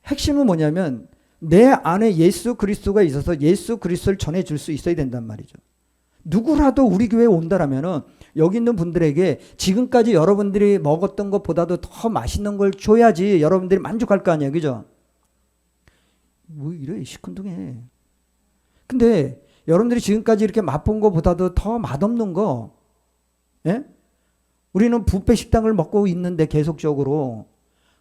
핵심은 뭐냐면 내 안에 예수 그리스도가 있어서 예수 그리스도를 전해줄 수 있어야 된단 말이죠. 누구라도 우리 교회에 온다라면은 여기 있는 분들에게 지금까지 여러분들이 먹었던 것보다도 더 맛있는 걸 줘야지 여러분들이 만족할 거 아니에요. 그죠? 뭐 이래 시큰둥해. 근데 여러분들이 지금까지 이렇게 맛본 것보다도 더 맛없는 거, 예? 우리는 뷔페 식당을 먹고 있는데 계속적으로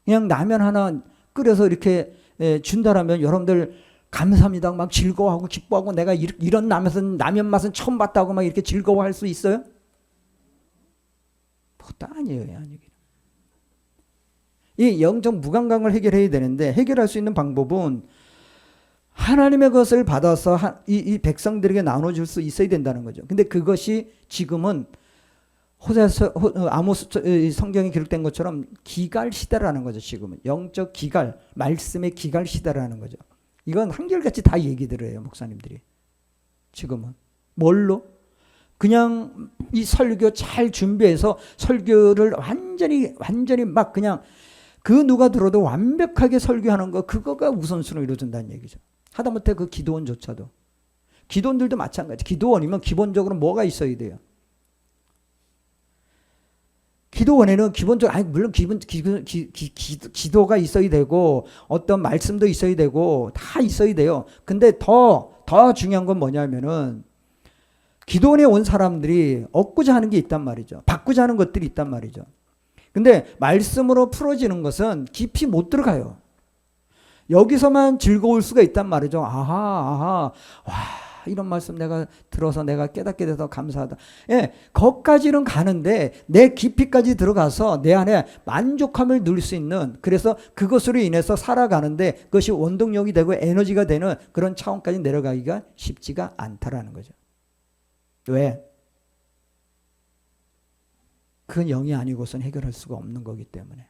그냥 라면 하나 끓여서 이렇게 준다라면 여러분들 감사합니다. 막 즐거워하고 기뻐하고 내가 이런 라면 맛은 처음 봤다고 막 이렇게 즐거워할 수 있어요? 그것도 아니에요. 아니에요. 이 영적 무감각을 해결해야 되는데 해결할 수 있는 방법은 하나님의 것을 받아서 이 백성들에게 나눠줄 수 있어야 된다는 거죠. 근데 그것이 지금은 아모스 성경에 기록된 것처럼 기갈 시대라는 거죠. 지금은 영적 기갈, 말씀의 기갈 시대라는 거죠. 이건 한결같이 다 얘기들을 해요. 목사님들이. 지금은. 뭘로? 그냥 이 설교 잘 준비해서 설교를 완전히 막 그냥 그 누가 들어도 완벽하게 설교하는 거 그거가 우선순위로 이루어진다는 얘기죠. 하다못해 그 기도원조차도. 기도원들도 마찬가지. 기도원이면 기본적으로 뭐가 있어야 돼요? 기도원에는 기본적으로 물론 기도가 있어야 되고 어떤 말씀도 있어야 되고 다 있어야 돼요. 근데 더 중요한 건 뭐냐면은 기도원에 온 사람들이 얻고자 하는 게 있단 말이죠. 받고자 하는 것들이 있단 말이죠. 근데 말씀으로 풀어지는 것은 깊이 못 들어가요. 여기서만 즐거울 수가 있단 말이죠. 아하, 와, 이런 말씀 내가 들어서 내가 깨닫게 돼서 감사하다. 예, 거기까지는 가는데 내 깊이까지 들어가서 내 안에 만족함을 누릴 수 있는, 그래서 그것으로 인해서 살아가는데 그것이 원동력이 되고 에너지가 되는 그런 차원까지 내려가기가 쉽지가 않다라는 거죠. 왜? 그건 영이 아니고선 해결할 수가 없는 거기 때문에.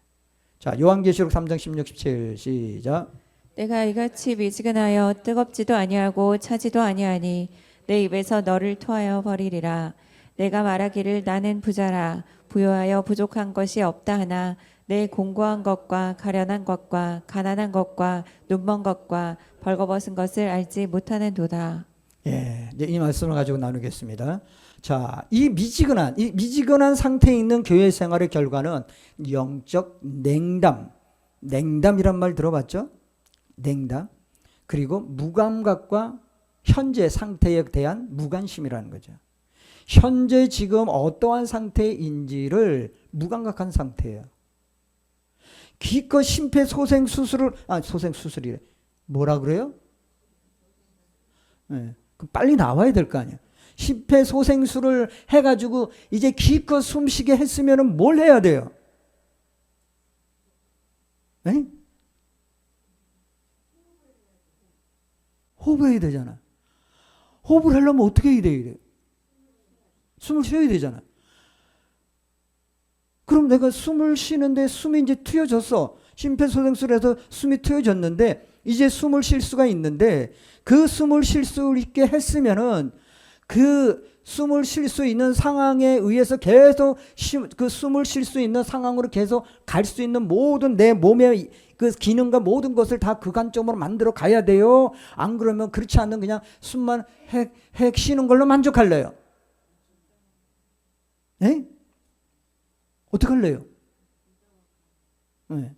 자, 요한계시록 3장 16, 17 시작. 내가 이같이 미지근하여 뜨겁지도 아니하고 차지도 아니하니 내 입에서 너를 토하여 버리리라. 내가 말하기를 나는 부자라 부요하여 부족한 것이 없다 하나 내 공고한 것과 가련한 것과 가난한 것과 눈먼 것과 벌거벗은 것을 알지 못하는도다. 예, 이제 이 말씀을 가지고 나누겠습니다. 자, 이 미지근한 상태에 있는 교회 생활의 결과는 영적 냉담이란 말 들어봤죠? 냉담. 그리고 무감각과 현재 상태에 대한 무관심이라는 거죠. 현재 지금 어떠한 상태인지를 무감각한 상태예요. 기껏 심폐소생술이래. 뭐라 그래요? 네, 빨리 나와야 될 거 아니에요. 심폐소생술을 해가지고 이제 기껏 숨쉬게 했으면 뭘 해야 돼요? 네? 호흡해야 되잖아. 호흡을 하려면 어떻게 해야 돼요? 숨을 쉬어야 되잖아. 그럼 내가 숨을 쉬는데 숨이 이제 트여졌어. 심폐소생술에서 숨이 트여졌는데 이제 숨을 쉴 수가 있는데 그 숨을 쉴 수 있게 했으면은 그 숨을 쉴 수 있는 상황에 의해서 계속 그 숨을 쉴 수 있는 상황으로 계속 갈 수 있는 모든 내 몸의 그 기능과 모든 것을 다 그 관점으로 만들어 가야 돼요. 안 그러면 그렇지 않는 그냥 숨만 핵 쉬는 걸로 만족할래요. 네? 어떻게 할래요? 네.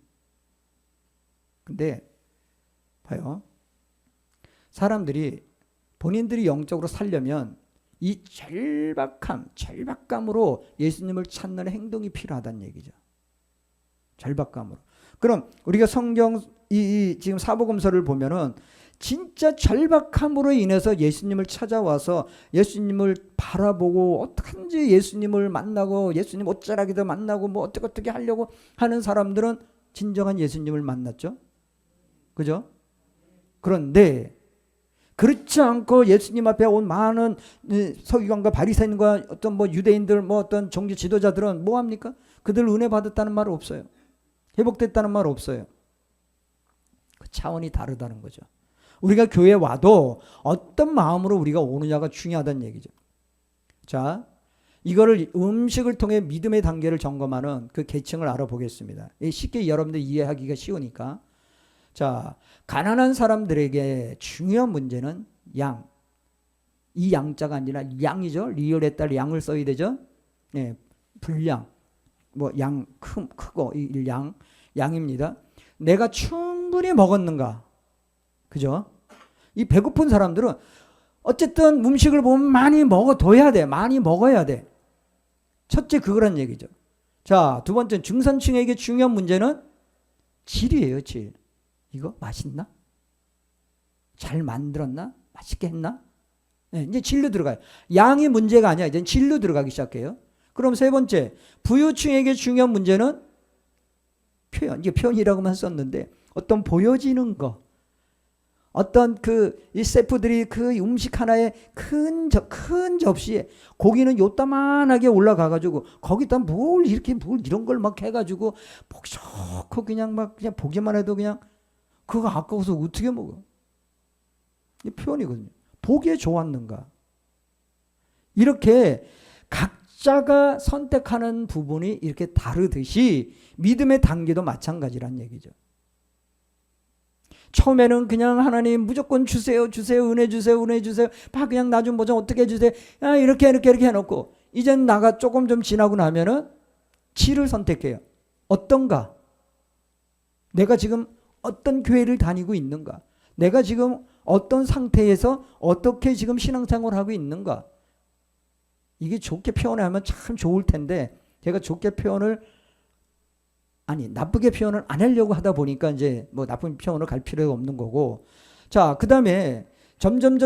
근데 봐요. 사람들이 본인들이 영적으로 살려면 이 절박감으로 예수님을 찾는 행동이 필요하다는 얘기죠. 절박감으로. 그럼 우리가 성경 지금 사복음서를 보면은 진짜 절박함으로 인해서 예수님을 찾아와서 예수님을 바라보고 어떡한지 예수님을 만나고 예수님 옷자락에도 만나고 뭐 어떻게 하려고 하는 사람들은 진정한 예수님을 만났죠. 그죠? 그런데 그렇지 않고 예수님 앞에 온 많은 서기관과 바리새인과 어떤 뭐 유대인들 뭐 어떤 종교 지도자들은 뭐 합니까? 그들 은혜 받았다는 말 없어요. 회복됐다는 말 없어요. 그 차원이 다르다는 거죠. 우리가 교회에 와도 어떤 마음으로 우리가 오느냐가 중요하다는 얘기죠. 자, 이거를 음식을 통해 믿음의 단계를 점검하는 그 계층을 알아보겠습니다. 쉽게 여러분들 이해하기가 쉬우니까. 자, 가난한 사람들에게 중요한 문제는 양. 이 양자가 아니라 양이죠. 리을에 따라 양을 써야 되죠. 예, 분량. 뭐 양 크고 이 양입니다. 내가 충분히 먹었는가? 그죠? 이 배고픈 사람들은 어쨌든 음식을 보면 많이 먹어둬야 돼. 많이 먹어야 돼. 첫째 그거란 얘기죠. 자, 두 번째 중산층에게 중요한 문제는 질이에요. 질. 이거 맛있나? 잘 만들었나? 맛있게 했나? 네, 이제 질로 들어가요. 양이 문제가 아니야. 이제 질로 들어가기 시작해요. 그럼 세 번째 부유층에게 중요한 문제는 표현. 이게 표현이라고만 썼는데 어떤 보여지는 거. 어떤 이 셰프들이 그 음식 하나에 큰 접시에 고기는 요따만하게 올라가가지고 거기다 뭘 이런 걸 막 해가지고 복잡하고 그냥 보기만 해도 그냥 그거 아까워서 어떻게 먹어? 이 표현이거든요. 보기에 좋았는가? 이렇게 각자가 선택하는 부분이 이렇게 다르듯이 믿음의 단계도 마찬가지란 얘기죠. 처음에는 그냥 하나님 무조건 주세요, 은혜 주세요. 그냥 나 좀 뭐 좀 어떻게 해주세요. 이렇게 해놓고 이젠 나가 조금 좀 지나고 나면은 질을 선택해요. 어떤가? 내가 지금 어떤 교회를 다니고 있는가? 내가 지금 어떤 상태에서 어떻게 지금 신앙생활을 하고 있는가? 이게 좋게 표현하면 참 좋을 텐데 제가 좋게 표현을 나쁘게 표현을 안 하려고 하다 보니까 이제 뭐 나쁜 표현을 갈 필요가 없는 거고. 자, 그 다음에 점점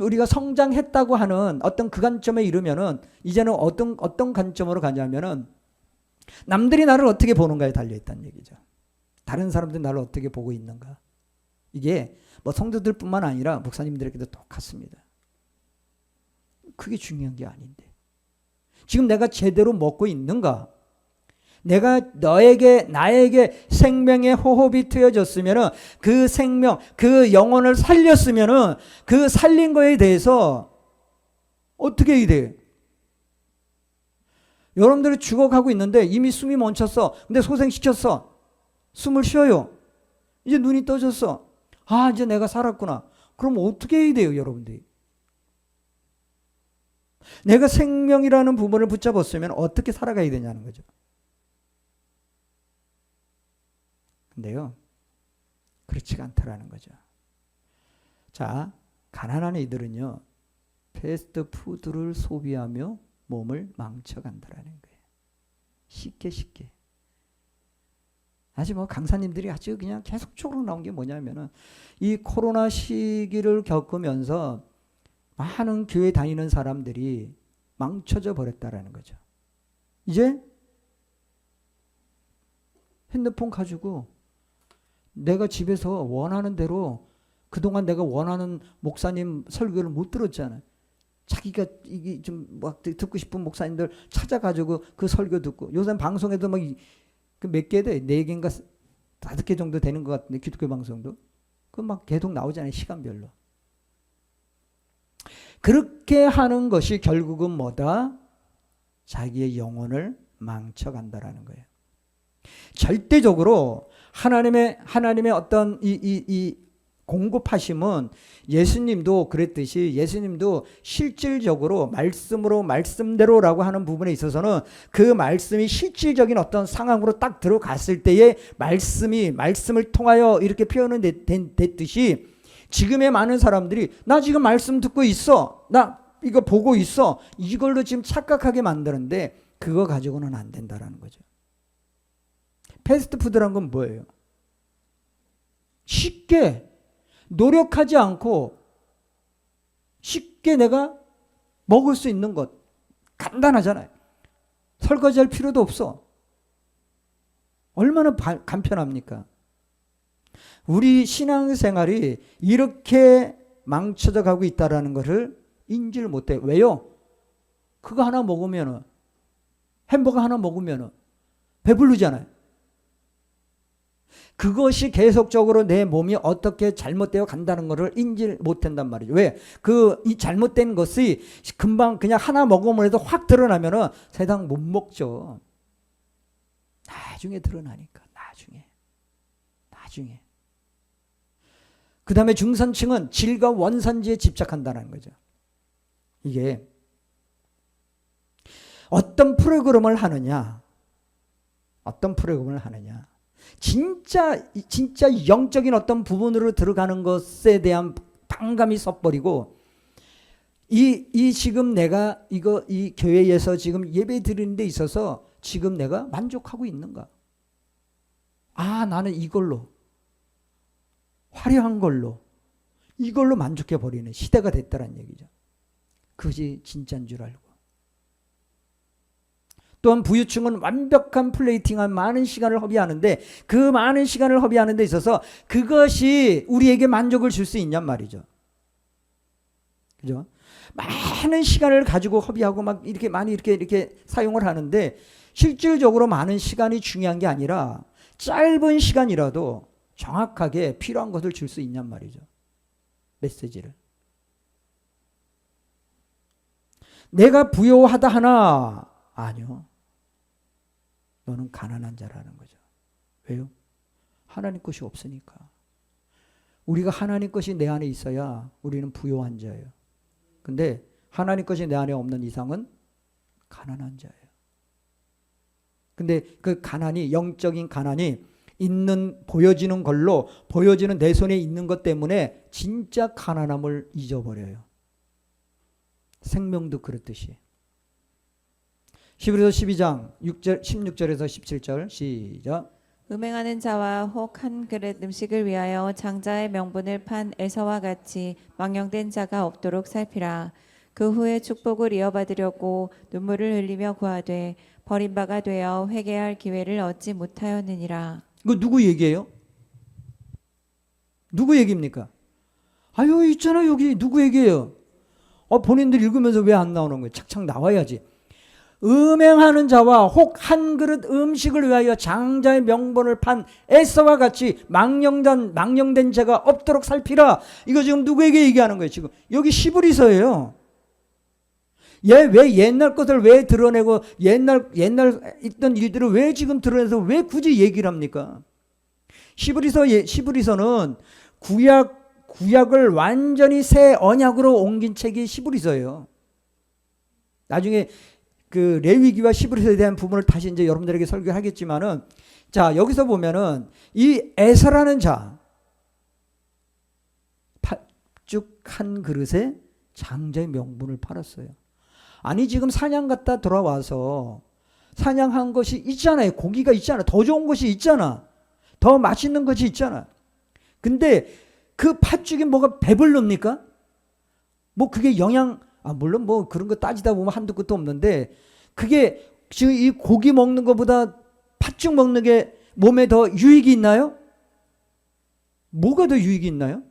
우리가 성장했다고 하는 어떤 그 관점에 이르면은 이제는 어떤 관점으로 가냐면은 남들이 나를 어떻게 보는가에 달려있다는 얘기죠. 다른 사람들이 나를 어떻게 보고 있는가. 이게 뭐 성도들뿐만 아니라 목사님들에게도 똑같습니다. 그게 중요한 게 아닌데. 지금 내가 제대로 먹고 있는가? 내가 나에게 생명의 호흡이 트여졌으면은 그 생명, 그 영혼을 살렸으면은 그 살린 거에 대해서 어떻게 해야 돼? 여러분들이 죽어가고 있는데 이미 숨이 멈췄어. 근데 소생시켰어. 숨을 쉬어요. 이제 눈이 떠졌어. 이제 내가 살았구나. 그럼 어떻게 해야 돼요, 여러분들이? 내가 생명이라는 부분을 붙잡았으면 어떻게 살아가야 되냐는 거죠. 근데요, 그렇지가 않다라는 거죠. 자, 가난한 이들은요, 패스트푸드를 소비하며 몸을 망쳐간다라는 거예요. 쉽게. 아주 뭐 강사님들이 아주 그냥 계속적으로 나온 게 뭐냐면은 이 코로나 시기를 겪으면서 많은 교회 다니는 사람들이 망쳐져 버렸다라는 거죠. 이제 핸드폰 가지고 내가 집에서 원하는 대로 그동안 내가 원하는 목사님 설교를 못 들었잖아요. 자기가 이게 좀 막 듣고 싶은 목사님들 찾아가지고 그 설교 듣고 요새 방송에도 막 몇 개 돼? 4개인가 5개 정도 되는 것 같은데 기독교 방송도 그 막 계속 나오잖아요. 시간별로. 그렇게 하는 것이 결국은 뭐다? 자기의 영혼을 망쳐간다라는 거예요. 절대적으로 하나님의 어떤 이 공급하심은 예수님도 그랬듯이 예수님도 실질적으로 말씀대로라고 하는 부분에 있어서는 그 말씀이 실질적인 어떤 상황으로 딱 들어갔을 때에 말씀을 통하여 이렇게 표현은 됐듯이 지금의 많은 사람들이 나 지금 말씀 듣고 있어. 나 이거 보고 있어. 이걸로 지금 착각하게 만드는데 그거 가지고는 안 된다라는 거죠. 패스트푸드란 건 뭐예요? 쉽게 노력하지 않고 쉽게 내가 먹을 수 있는 것. 간단하잖아요. 설거지할 필요도 없어. 얼마나 간편합니까? 우리 신앙생활이 이렇게 망쳐져 가고 있다는 것을 인지를 못해요. 왜요? 그거 하나 먹으면 햄버거 하나 먹으면 배부르잖아요. 그것이 계속적으로 내 몸이 어떻게 잘못되어 간다는 것을 인지를 못한단 말이죠. 왜? 이 잘못된 것이 금방 그냥 하나 먹으면 해도 확 드러나면은 세상 못 먹죠. 나중에 드러나니까. 나중에. 그 다음에 중산층은 질과 원산지에 집착한다는 거죠. 이게 어떤 프로그램을 하느냐, 진짜 영적인 어떤 부분으로 들어가는 것에 대한 반감이 섞버리고, 이 지금 내가 이 교회에서 지금 예배 드리는 데 있어서 지금 내가 만족하고 있는가? 아, 나는 이걸로, 화려한 걸로, 이걸로 만족해 버리는 시대가 됐다는 얘기죠. 그것이 진짜인 줄 알고. 또한 부유층은 완벽한 플레이팅한 많은 시간을 허비하는데, 그 많은 시간을 허비하는 데 있어서 그것이 우리에게 만족을 줄 수 있냔 말이죠. 그죠? 많은 시간을 가지고 허비하고 막 이렇게 많이 이렇게 사용을 하는데, 실질적으로 많은 시간이 중요한 게 아니라 짧은 시간이라도 정확하게 필요한 것을 줄 수 있냔 말이죠. 메시지를. 내가 부요하다 하나, 아니요. 너는 가난한 자라는 거죠. 왜요? 하나님 것이 없으니까. 우리가 하나님 것이 내 안에 있어야 우리는 부요한 자예요. 근데 하나님 것이 내 안에 없는 이상은 가난한 자예요. 근데 그 가난이, 영적인 가난이 보여지는 걸로, 보여지는 내 손에 있는 것 때문에 진짜 가난함을 잊어버려요. 생명도 그렇듯이. 히브리서 12장 16절에서 17절 시작. 음행하는 자와 혹 한 그릇 음식을 위하여 장자의 명분을 판 에서와 같이 망령된 자가 없도록 살피라. 그 후에 축복을 이어받으려고 눈물을 흘리며 구하되 버림바가 되어 회개할 기회를 얻지 못하였느니라. 이거 누구 얘기예요? 누구 얘기입니까? 아유, 있잖아, 여기 누구 얘기예요? 본인들 읽으면서 왜 안 나오는 거예요? 착착 나와야지. 음행하는 자와 혹 한 그릇 음식을 위하여 장자의 명분을 판 에서와 같이 망령된 자가 없도록 살피라. 이거 지금 누구에게 얘기하는 거예요? 지금 여기 히브리서예요. 왜 옛날 것을 왜 드러내고 옛날 있던 일들을 왜 지금 드러내서 왜 굳이 얘기를 합니까? 히브리서는 구약을 완전히 새 언약으로 옮긴 책이 히브리서예요. 나중에 그 레위기와 히브리서에 대한 부분을 다시 이제 여러분들에게 설교하겠지만은, 자, 여기서 보면은 이 에서라는 자, 팥죽 한 그릇에 장자의 명분을 팔았어요. 아니, 지금 사냥 갔다 돌아와서 사냥한 것이 있잖아요. 고기가 있잖아. 더 좋은 것이 있잖아. 더 맛있는 것이 있잖아. 근데 그 팥죽이 뭐가 배불릅니까? 뭐 그게 물론 뭐 그런 거 따지다 보면 한두 끝도 없는데, 그게 지금 이 고기 먹는 것보다 팥죽 먹는 게 몸에 더 유익이 있나요? 뭐가 더 유익이 있나요?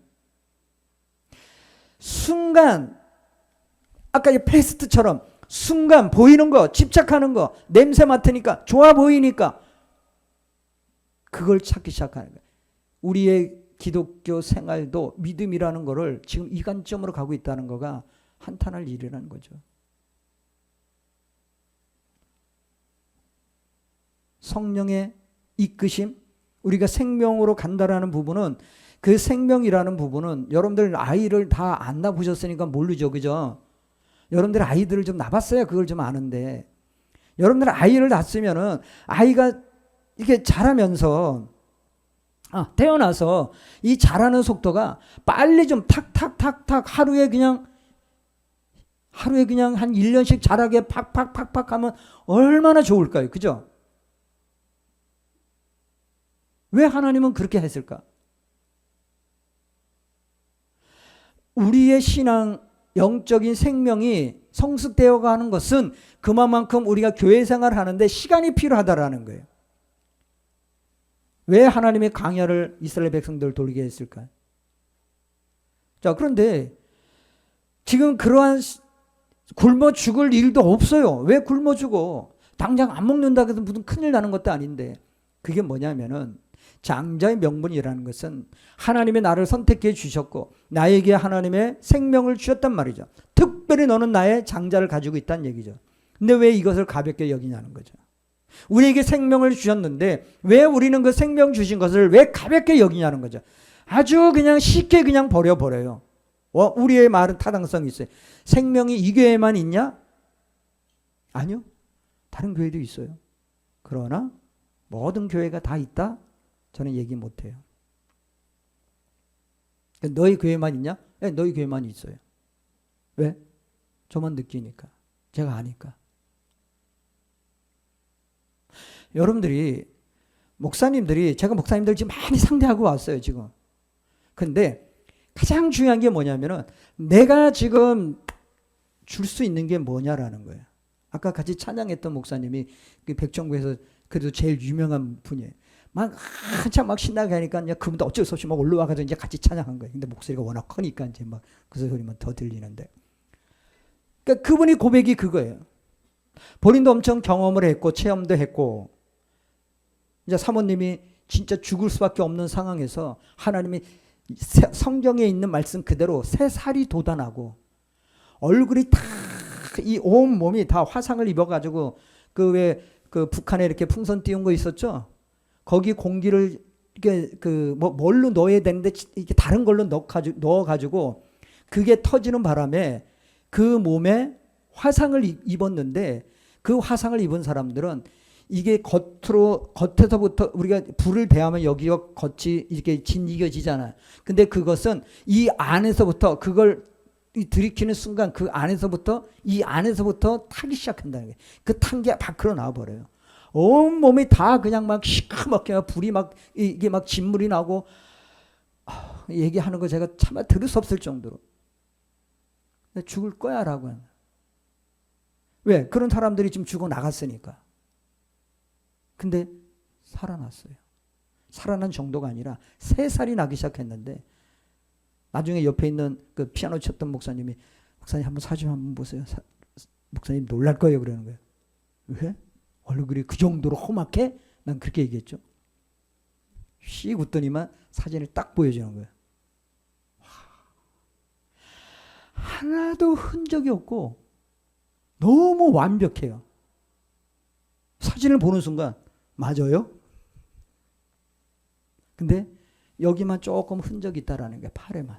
순간, 아까 이 패스트처럼 순간 보이는 거, 집착하는 거, 냄새 맡으니까 좋아 보이니까 그걸 찾기 시작하는 거예요. 우리의 기독교 생활도 믿음이라는 거를 지금 이 관점으로 가고 있다는 거가 한탄할 일이라는 거죠. 성령의 이끄심, 우리가 생명으로 간다라는 부분은, 그 생명이라는 부분은 여러분들 아이를 다 안 낳아보셨으니까 모르죠, 그죠? 여러분들 아이들을 좀 낳아봤어야 그걸 좀 아는데, 여러분들 아이를 낳았으면은 아이가 이렇게 자라면서 태어나서 이 자라는 속도가 빨리 좀 탁탁탁탁 하루에 그냥 한 1년씩 자라게 팍팍팍팍 하면 얼마나 좋을까요? 그죠? 왜 하나님은 그렇게 했을까? 우리의 신앙, 영적인 생명이 성숙되어 가는 것은 그만큼 우리가 교회 생활을 하는데 시간이 필요하다라는 거예요. 왜 하나님의 광야를 이스라엘 백성들을 돌게 했을까요? 자, 그런데 지금 그러한 굶어 죽을 일도 없어요. 왜 굶어 죽어? 당장 안 먹는다 해서 무슨 큰일 나는 것도 아닌데, 그게 뭐냐면은 장자의 명분이라는 것은 하나님의 나를 선택해 주셨고 나에게 하나님의 생명을 주셨단 말이죠. 특별히 너는 나의 장자를 가지고 있다는 얘기죠. 근데 왜 이것을 가볍게 여기냐는 거죠. 우리에게 생명을 주셨는데 왜 우리는 그 생명 주신 것을 왜 가볍게 여기냐는 거죠. 아주 그냥 쉽게 그냥 버려버려요. 우리의 말은 타당성이 있어요. 생명이 이 교회만 있냐? 아니요. 다른 교회도 있어요. 그러나 모든 교회가 다 있다? 저는 얘기 못해요. 너희 교회만 있냐? 네, 너희 교회만 있어요. 왜? 저만 느끼니까. 제가 아니까. 여러분들이 목사님들이 제가 목사님들 지금 많이 상대하고 왔어요 지금. 근데 가장 중요한 게 뭐냐면은 내가 지금 줄 수 있는 게 뭐냐라는 거예요. 아까 같이 찬양했던 목사님이 그 백정구에서 그래도 제일 유명한 분이에요. 막 한참 막 신나게 하니까 이제 그분도 어쩔 수 없이 막 올라와가지고 이제 같이 찬양한 거예요. 근데 목소리가 워낙 크니까 이제 막 그 소리만 더 들리는데. 그러니까 그분이 고백이 그거예요. 본인도 엄청 경험을 했고 체험도 했고 이제 사모님이 진짜 죽을 수밖에 없는 상황에서 하나님이 성경에 있는 말씀 그대로 새 살이 돋아나고 얼굴이 다 이 온 몸이 다 화상을 입어가지고 그 왜 그 북한에 이렇게 풍선 띄운 거 있었죠? 거기 공기를 이게 그 뭐 뭘로 넣어야 되는데 이렇게 다른 걸로 넣어가지고 그게 터지는 바람에 그 몸에 화상을 입었는데 그 화상을 입은 사람들은 이게 겉에서부터 우리가 불을 대하면 여기가 겉이 이렇게 진이겨지잖아요. 근데 그것은 이 안에서부터 그걸 들이키는 순간 그 안에서부터 이 안에서부터 타기 시작한다는 거예요. 그 탄 게 밖으로 나와버려요. 온 몸이 다 그냥 막 시커멓게 불이 막 이게 막 진물이 나고 얘기하는 거 제가 차마 들을 수 없을 정도로 죽을 거야라고 하는. 왜? 그런 사람들이 지금 죽어 나갔으니까. 근데 살아났어요. 살아난 정도가 아니라 3살이 나기 시작했는데 나중에 옆에 있는 그 피아노 쳤던 목사님이 목사님 한번 사진 한번 보세요. 목사님 놀랄 거예요 그러는 거예요. 왜? 얼굴이 그 정도로 험악해? 난 그렇게 얘기했죠. 씩 웃더니만 사진을 딱 보여주는 거예요. 하나도 흔적이 없고 너무 완벽해요. 사진을 보는 순간 맞아요? 근데 여기만 조금 흔적이 있다라는 게 팔에만.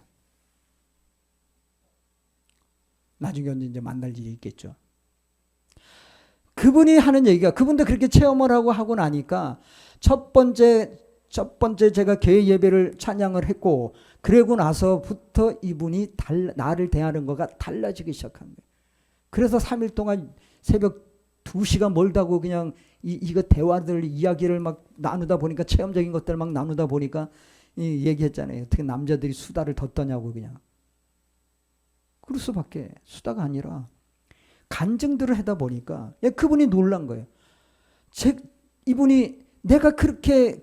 나중에 이제 만날 일이 있겠죠. 그분이 하는 얘기가 그분도 그렇게 체험을 하고 나니까 첫 번째 제가 개회 예배를 찬양을 했고 그러고 나서부터 이분이 나를 대하는 거가 달라지기 시작한 거예요. 그래서 3일 동안 새벽 2시간 멀다고 그냥 이거 대화들 이야기를 막 나누다 보니까 체험적인 것들 막 나누다 보니까 얘기했잖아요. 어떻게 남자들이 수다를 더 떠냐고 그냥. 그럴 수밖에 수다가 아니라 간증들을 하다 보니까 그분이 놀란 거예요. 이분이 내가 그렇게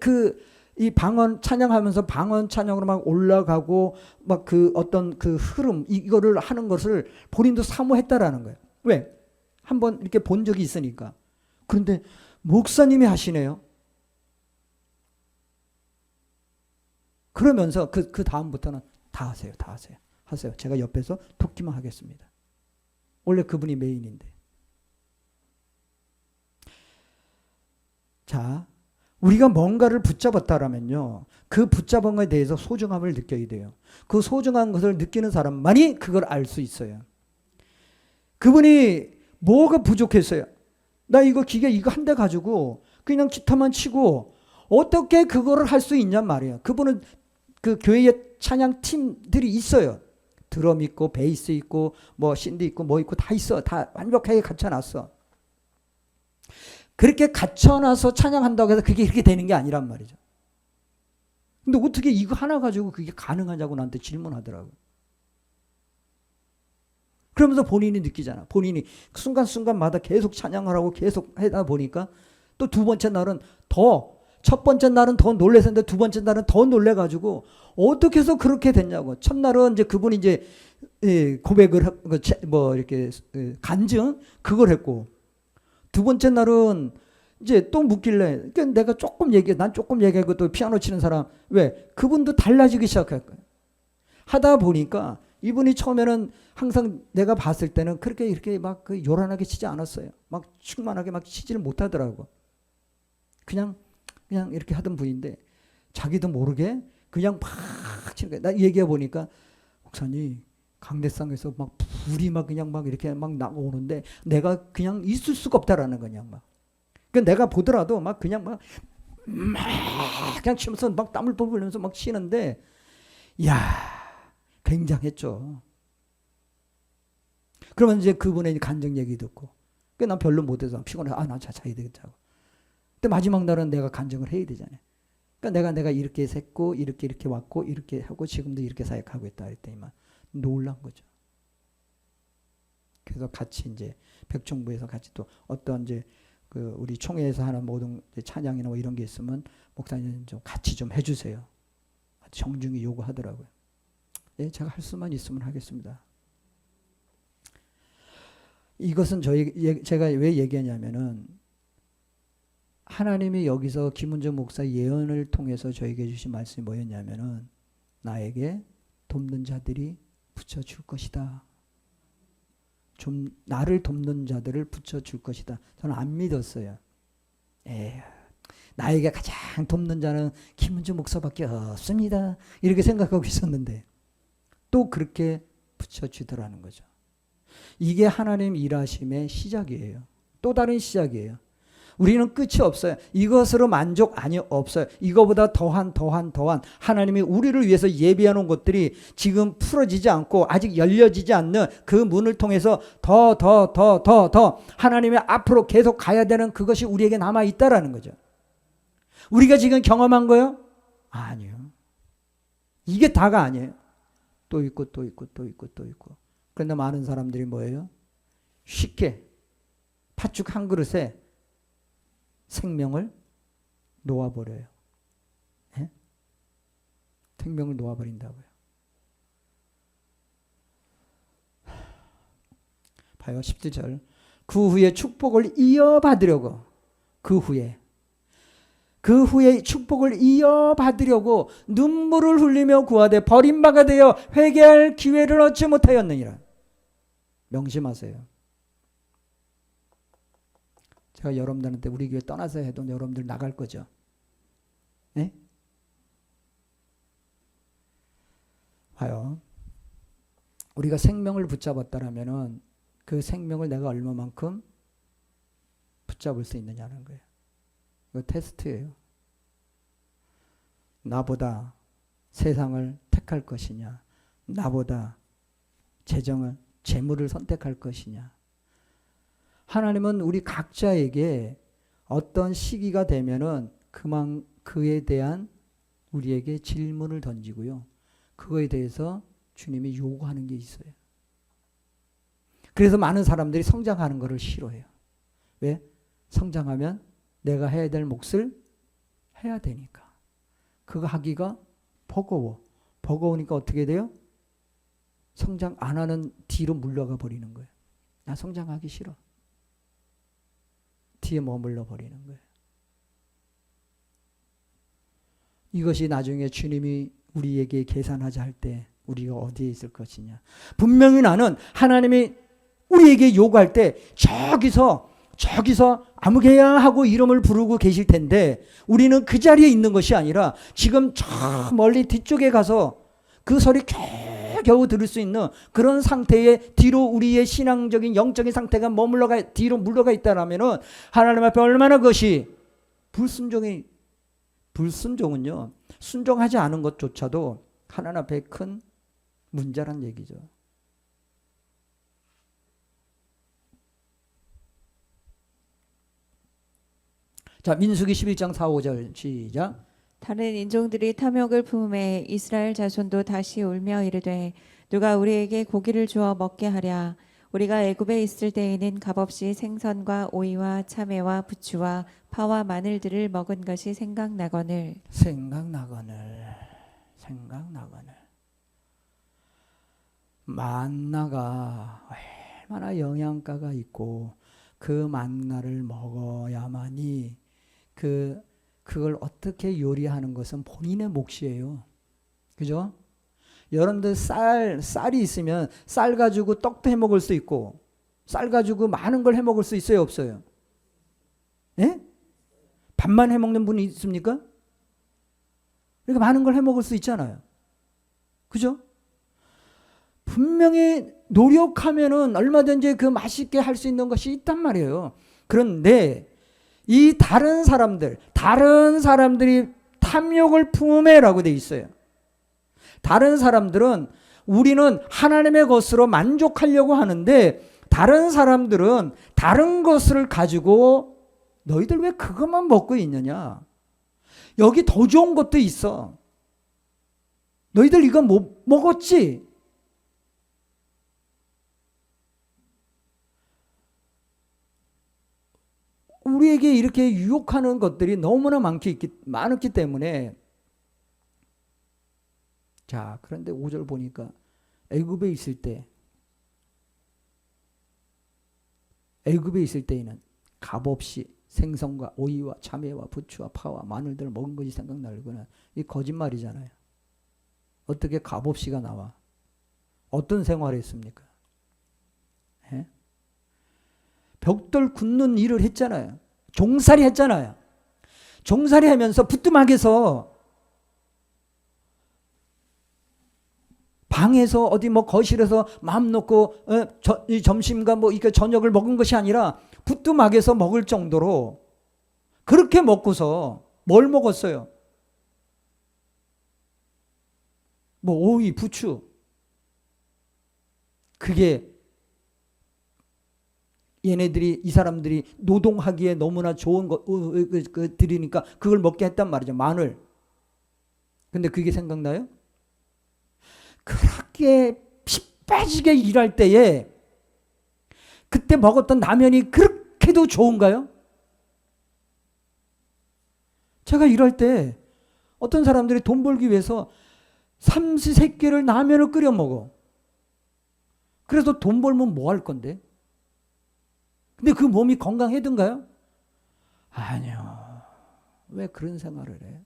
이 방언 찬양하면서 방언 찬양으로 막 올라가고 막 그 어떤 그 흐름 이거를 하는 것을 본인도 사모했다라는 거예요. 왜? 한번 이렇게 본 적이 있으니까. 그런데 목사님이 하시네요. 그러면서 그 다음부터는 다 하세요. 다 하세요. 하세요. 제가 옆에서 돕기만 하겠습니다. 원래 그분이 메인인데. 자, 우리가 뭔가를 붙잡았다라면요. 그 붙잡은 것에 대해서 소중함을 느껴야 돼요. 그 소중한 것을 느끼는 사람만이 그걸 알 수 있어요. 그분이 뭐가 부족했어요? 나 이거 기계 이거 한 대 가지고 그냥 기타만 치고 어떻게 그거를 할 수 있냔 말이에요. 그분은 그 교회에 찬양 팀들이 있어요. 드럼 있고 베이스 있고 뭐 신디 있고 뭐 있고 다 있어. 다 완벽하게 갖춰놨어. 그렇게 갖춰놔서 찬양한다고 해서 그게 이렇게 되는 게 아니란 말이죠. 근데 어떻게 이거 하나 가지고 그게 가능하냐고 나한테 질문하더라고요. 그러면서 본인이 느끼잖아. 본인이 순간순간마다 계속 찬양을 하고 계속 하다 보니까 또 두 번째 날은 첫 번째 날은 더 놀랬었는데 두 번째 날은 더 놀래가지고 어떻게 해서 그렇게 됐냐고. 첫날은 이제 그분이 이제 고백을 뭐 이렇게 간증 그걸 했고 두 번째 날은 이제 또 묻길래 그러니까 내가 난 조금 얘기하고 또 피아노 치는 사람 왜 그분도 달라지기 시작할 거예요. 하다 보니까 이분이 처음에는 항상 내가 봤을 때는 그렇게 이렇게 막 요란하게 치지 않았어요. 막 충만하게 막 치지를 못하더라고. 그냥 이렇게 하던 분인데 자기도 모르게 그냥 막 치는 거야. 나 얘기해 보니까 목사님 강대상에서 막 불이 막 그냥 막 이렇게 막 나오는데 내가 그냥 있을 수가 없다라는 거냐 막. 그 내가 보더라도 막 그냥 막 그냥 치면서 막 땀을 뻘뻘 흘리면서 막 치는데 이야 굉장했죠. 그러면 이제 그분의 간증 얘기 듣고 난 별로 못해서 피곤해. 난 자야 되겠다고. 근데 마지막 날은 내가 간증을 해야 되잖아요. 그러니까 내가 이렇게 했고 이렇게 왔고 이렇게 하고 지금도 이렇게 사역하고 있다 했더니만 놀란 거죠. 그래서 같이 이제 백총부에서 같이 또 어떤 이제 그 우리 총회에서 하는 모든 찬양이나 뭐 이런 게 있으면 목사님 좀 같이 좀 해주세요. 정중히 요구하더라고요. 예, 제가 할 수만 있으면 하겠습니다. 이것은 제가 왜 얘기하냐면은 하나님이 여기서 김은정 목사 예언을 통해서 저에게 주신 말씀이 뭐였냐면은 나에게 돕는 자들이 붙여줄 것이다. 좀 나를 돕는 자들을 붙여줄 것이다. 저는 안 믿었어요. 나에게 가장 돕는 자는 김은정 목사밖에 없습니다. 이렇게 생각하고 있었는데 또 그렇게 붙여주더라는 거죠. 이게 하나님 일하심의 시작이에요. 또 다른 시작이에요. 우리는 끝이 없어요. 이것으로 만족 없어요. 이거보다 더한 하나님이 우리를 위해서 예비해 놓은 것들이 지금 풀어지지 않고 아직 열려지지 않는 그 문을 통해서 더 하나님의 앞으로 계속 가야 되는 그것이 우리에게 남아 있다라는 거죠. 우리가 지금 경험한 거요? 아니요. 이게 다가 아니에요. 또 있고. 그런데 많은 사람들이 뭐예요? 쉽게 팥죽 한 그릇에 생명을 놓아버려요. 네? 생명을 놓아버린다고요. 봐요. 17절. 그 후에 축복을 이어받으려고 그 후에 축복을 이어받으려고 눈물을 흘리며 구하되 버림바가 되어 회개할 기회를 얻지 못하였느니라. 명심하세요. 제가 여러분들한테 우리 교회 떠나서 해도 여러분들 나갈 거죠. 네? 봐요. 우리가 생명을 붙잡았다라면은 그 생명을 내가 얼마만큼 붙잡을 수 있느냐는 거예요. 이거 테스트예요. 나보다 세상을 택할 것이냐, 나보다 재물을 선택할 것이냐. 하나님은 우리 각자에게 어떤 시기가 되면은 그에 대한 우리에게 질문을 던지고요. 그거에 대해서 주님이 요구하는 게 있어요. 그래서 많은 사람들이 성장하는 것을 싫어해요. 왜? 성장하면 내가 해야 될 몫을 해야 되니까. 그거 하기가 버거우니까 어떻게 돼요? 성장 안 하는 뒤로 물러가 버리는 거예요. 나 성장하기 싫어. 뒤에 머물러 버리는 거예요. 이것이 나중에 주님이 우리에게 계산하자 할 때 우리가 어디에 있을 것이냐. 분명히 나는 하나님이 우리에게 요구할 때 저기서 아무개야 하고 이름을 부르고 계실 텐데 우리는 그 자리에 있는 것이 아니라 지금 저 멀리 뒤쪽에 가서 그 소리 겨우 들을 수 있는 그런 상태에 뒤로 우리의 신앙적인 영적인 상태가 뒤로 물러가 있다라면은 하나님 앞에 얼마나 그것이 불순종은요 순종하지 않은 것조차도 하나님 앞에 큰 문제란 얘기죠. 자, 민수기 11장 4, 5절 시작. 다른 인종들이 탐욕을 품음에 이스라엘 자손도 다시 울며 이르되 누가 우리에게 고기를 주어 먹게 하랴. 우리가 애굽에 있을 때에는 값없이 생선과 오이와 참외와 부추와 파와 마늘들을 먹은 것이 생각나거늘. 만나가 얼마나 영양가가 있고 그 만나를 먹어야만이 그걸 어떻게 요리하는 것은 본인의 몫이에요. 그죠? 여러분들 쌀이 있으면 쌀 가지고 떡도 해 먹을 수 있고 쌀 가지고 많은 걸 해 먹을 수 있어요, 없어요? 예? 밥만 해 먹는 분이 있습니까? 그러니까 많은 걸 해 먹을 수 있잖아요. 그죠? 분명히 노력하면은 얼마든지 그 맛있게 할 수 있는 것이 있단 말이에요. 그런데 이 다른 사람들이 탐욕을 품음에라고 돼 있어요. 다른 사람들은 우리는 하나님의 것으로 만족하려고 하는데 다른 사람들은 다른 것을 가지고 너희들 왜 그것만 먹고 있느냐? 여기 더 좋은 것도 있어. 너희들 이거 못 먹었지? 우리에게 이렇게 유혹하는 것들이 너무나 많기 때문에 자, 그런데 5절 보니까 애굽에 있을 때에는 값없이 생선과 오이와 참외와 부추와 파와 마늘들을 먹은 것이 생각나거나 이 거짓말이잖아요. 어떻게 값없이가 나와? 어떤 생활을 했습니까? 예? 벽돌 굽는 일을 했잖아요. 종살이 했잖아요. 종살이 하면서 부뚜막에서 방에서 어디 뭐 거실에서 마음 놓고 점심과 뭐 이렇게 저녁을 먹은 것이 아니라 부뚜막에서 먹을 정도로 그렇게 먹고서 뭘 먹었어요? 뭐 오이, 부추. 그게 이 사람들이 노동하기에 너무나 좋은 들이니까 그걸 먹게 했단 말이죠. 마늘. 근데 그게 생각나요? 그렇게 피 빠지게 일할 때에 그때 먹었던 라면이 그렇게도 좋은가요? 제가 일할 때 어떤 사람들이 돈 벌기 위해서 삼시세끼를 라면을 끓여 먹어. 그래서 돈 벌면 뭐 할 건데? 근데 그 몸이 건강해든가요? 아니요. 왜 그런 생활을 해?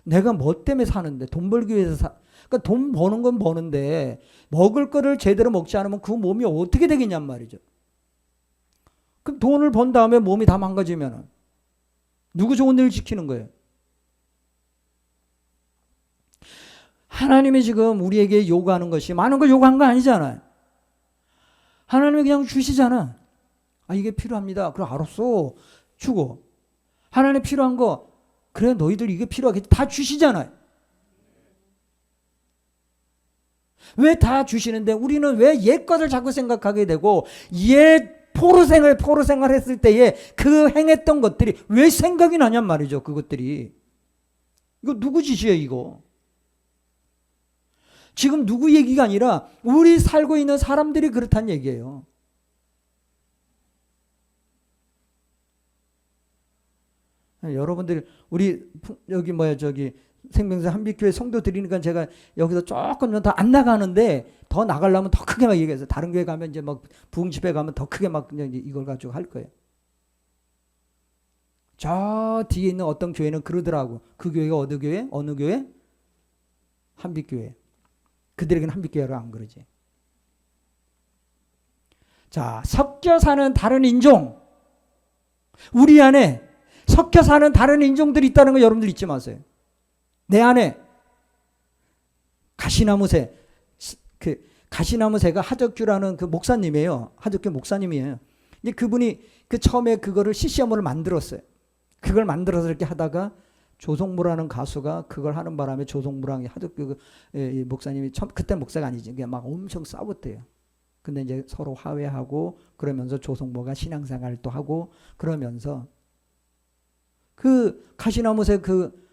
내가 뭐 때문에 사는데 돈 벌기 위해서 그러니까 돈 버는 건 버는데 먹을 거를 제대로 먹지 않으면 그 몸이 어떻게 되겠냔 말이죠. 그럼 돈을 번 다음에 몸이 다 망가지면 누구 좋은 일 지키는 거예요? 하나님이 지금 우리에게 요구하는 것이 많은 걸 요구한 거 아니잖아요. 하나님이 그냥 주시잖아. 아, 이게 필요합니다. 그럼 알았어. 주고. 하나님 필요한 거, 그래, 너희들 이게 필요하겠지. 다 주시잖아요. 왜 다 주시는데 우리는 왜 옛 것을 자꾸 생각하게 되고 옛 포로 생활 했을 때에 그 행했던 것들이 왜 생각이 나냔 말이죠. 그것들이. 이거 누구 짓이에요, 이거? 지금 누구 얘기가 아니라 우리 살고 있는 사람들이 그렇다는 얘기예요. 여러분들 우리 여기 생명사 한빛교회 성도 드리니까 제가 여기서 조금 더 안 나가는데 더 나가려면 더 크게 막 얘기해서 다른 교회 가면 이제 막 부흥 집회 가면 더 크게 막 그냥 이걸 가지고 할 거예요. 저 뒤에 있는 어떤 교회는 그러더라고. 그 교회가 어느 교회? 어느 교회? 한빛교회. 그들에게는 한빛교회가 안 그러지. 자, 섞여 사는 다른 인종. 우리 안에 섞여 사는 다른 인종들이 있다는 거 여러분들 잊지 마세요. 내 안에 가시나무새가 하덕규라는 그 목사님이에요. 하덕규 목사님이에요. 이제 그분이 그 처음에 그거를 CCM을 만들었어요. 그걸 만들어서 이렇게 하다가 조성무라는 가수가 그걸 하는 바람에 조성무랑 하덕규 목사님이 그때 목사가 아니지. 그냥 막 엄청 싸웠대요. 근데 이제 서로 화해하고 그러면서 조성모가 신앙생활도 하고 그러면서 그 가시나무새 그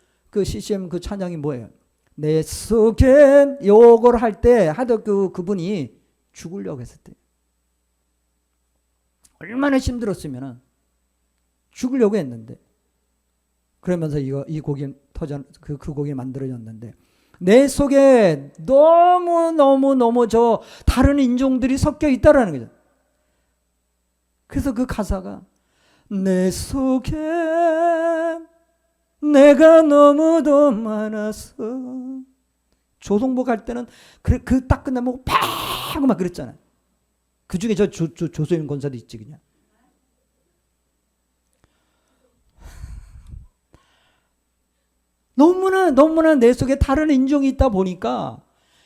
CCM 그 찬양이 뭐예요? 내 속엔 요걸 할 때 하던 그분이 죽으려고 했을 때 얼마나 힘들었으면은 죽으려고 했는데 그러면서 이 곡이 그 곡이 만들어졌는데 내 속에 너무 저 다른 인종들이 섞여 있다라는 거죠. 그래서 그 가사가 내 속에 내가 너무도 많아서 조성복 할 때는 그 딱 끝나면 팍 하고 막 그랬잖아요. 그 중에 저 조소연 권사도 있지 그냥. 너무나 내 속에 다른 인종이 있다 보니까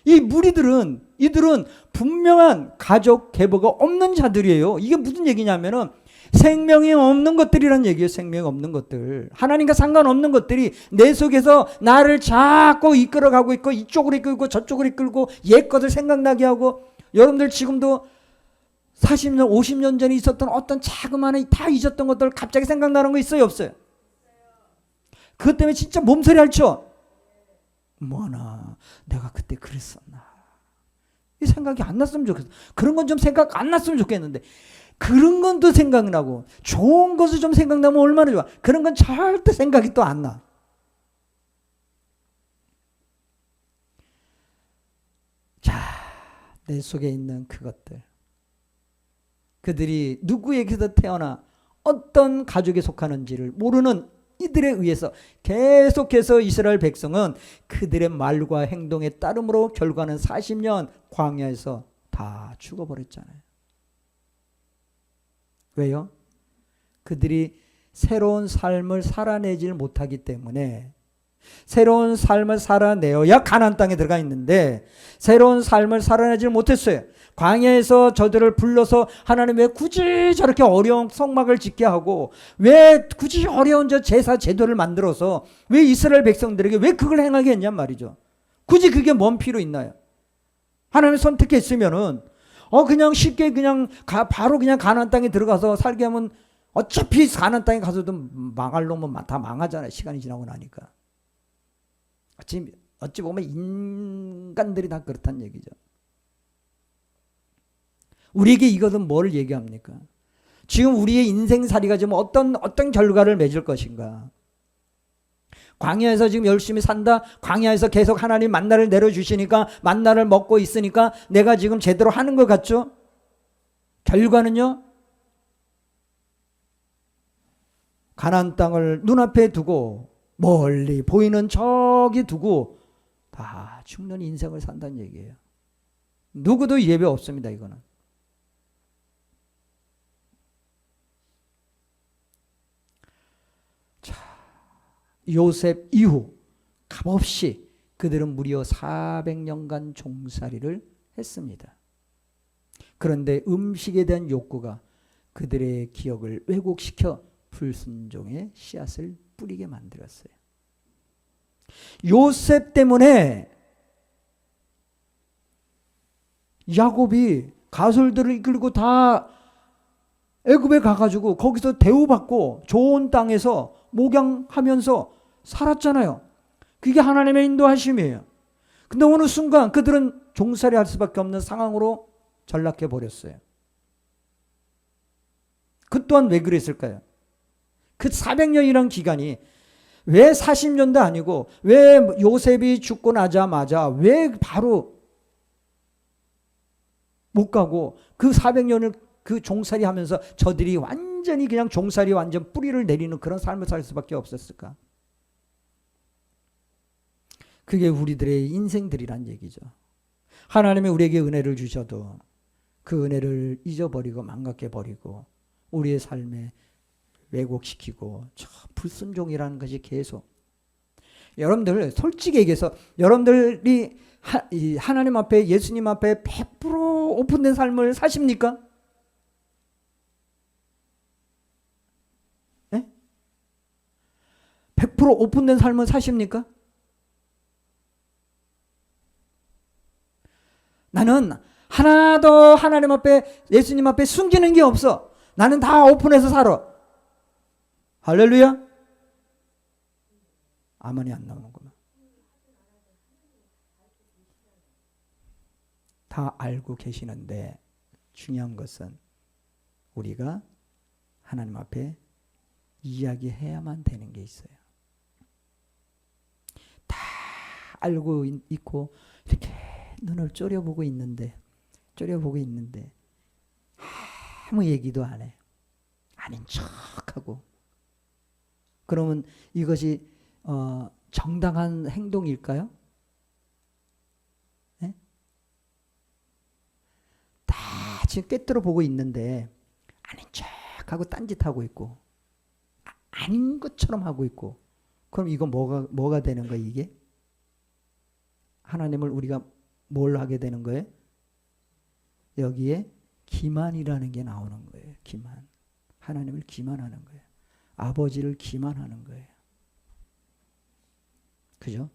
이 무리들은 이들은 분명한 가족 계보가 없는 자들이에요. 이게 무슨 얘기냐면은 생명이 없는 것들이란 얘기예요. 생명이 없는 것들. 하나님과 상관없는 것들이 내 속에서 나를 자꾸 이끌어가고 있고 이쪽으로 이끌고 저쪽으로 이끌고 옛 것을 생각나게 하고 여러분들 지금도 40년 50년 전에 있었던 어떤 자그마한 다 잊었던 것들 갑자기 생각나는 거 있어요 없어요? 그것 때문에 진짜 몸서리 앓죠? 뭐나 내가 그때 그랬었나 이 생각이 안 났으면 좋겠어. 그런 건 좀 생각 안 났으면 좋겠는데 그런 건 또 생각나고 좋은 것을 좀 생각나면 얼마나 좋아. 그런 건 절대 생각이 또 안 나. 자, 내 속에 있는 그것들 그들이 누구에게서 태어나 어떤 가족에 속하는지를 모르는 이들에 의해서 계속해서 이스라엘 백성은 그들의 말과 행동에 따름으로 결과는 40년 광야에서 다 죽어버렸잖아요. 왜요? 그들이 새로운 삶을 살아내질 못하기 때문에 새로운 삶을 살아내어야 가나안 땅에 들어가 있는데 새로운 삶을 살아내질 못했어요. 광야에서 저들을 불러서 하나님 왜 굳이 저렇게 어려운 성막을 짓게 하고 왜 굳이 어려운 저 제사 제도를 만들어서 왜 이스라엘 백성들에게 왜 그걸 행하게 했냔 말이죠. 굳이 그게 뭔 필요 있나요? 하나님이 선택했으면은 그냥 쉽게 그냥 바로 그냥 가나안 땅에 들어가서 살게 하면 어차피 가나안 땅에 가서도 망할 놈은 다 망하잖아요. 시간이 지나고 나니까. 어찌 보면 인간들이 다 그렇다는 얘기죠. 우리에게 이것은 뭘 얘기합니까? 지금 우리의 인생살이가 지금 어떤 결과를 맺을 것인가? 광야에서 지금 열심히 산다. 광야에서 계속 하나님 만나를 내려주시니까 만나를 먹고 있으니까 내가 지금 제대로 하는 것 같죠? 결과는요? 가나안 땅을 눈앞에 두고 멀리 보이는 저기 두고 다 죽는 인생을 산다는 얘기예요. 누구도 예외 없습니다. 이거는. 자, 요셉 이후 값없이 그들은 무려 400년간 종살이를 했습니다. 그런데 음식에 대한 욕구가 그들의 기억을 왜곡시켜 불순종의 씨앗을 뿌리게 만들었어요. 요셉 때문에 야곱이 가솔들을 이끌고 다 애굽에 가가지고 거기서 대우받고 좋은 땅에서 목양하면서 살았잖아요. 그게 하나님의 인도하심이에요. 근데 어느 순간 그들은 종살이 할 수밖에 없는 상황으로 전락해 버렸어요. 그 또한 왜 그랬을까요? 그 400년이란 기간이 왜 40년도 아니고 왜 요셉이 죽고 나자마자 왜 바로 못 가고 그 400년을 그 종살이 하면서 저들이 완전히 그냥 종살이 완전 뿌리를 내리는 그런 삶을 살 수밖에 없었을까? 그게 우리들의 인생들이란 얘기죠. 하나님이 우리에게 은혜를 주셔도 그 은혜를 잊어버리고 망각해버리고 우리의 삶에 왜곡시키고 저 불순종이라는 것이 계속 여러분들 솔직히 얘기해서 여러분들이 하나님 앞에 예수님 앞에 100% 오픈된 삶을 사십니까? 네? 100% 오픈된 삶을 사십니까? 나는 하나도 하나님 앞에 예수님 앞에 숨기는 게 없어. 나는 다 오픈해서 살아. 할렐루야? 아멘이 안 나오는구나. 다 알고 계시는데 중요한 것은 우리가 하나님 앞에 이야기해야만 되는 게 있어요. 다 알고 있고 이렇게 눈을 쫄여보고 있는데 아무 얘기도 안 해. 아닌 척하고. 그러면 이것이 정당한 행동일까요? 네? 다 지금 꿰뚫어 보고 있는데 아닌 척하고 딴짓하고 있고 아닌 것처럼 하고 있고 그럼 이거 뭐가 되는 거야 이게? 하나님을 우리가 뭘 하게 되는 거예요? 여기에 기만이라는 게 나오는 거예요. 기만. 하나님을 기만하는 거예요. 아버지를 기만하는 거예요. 그죠?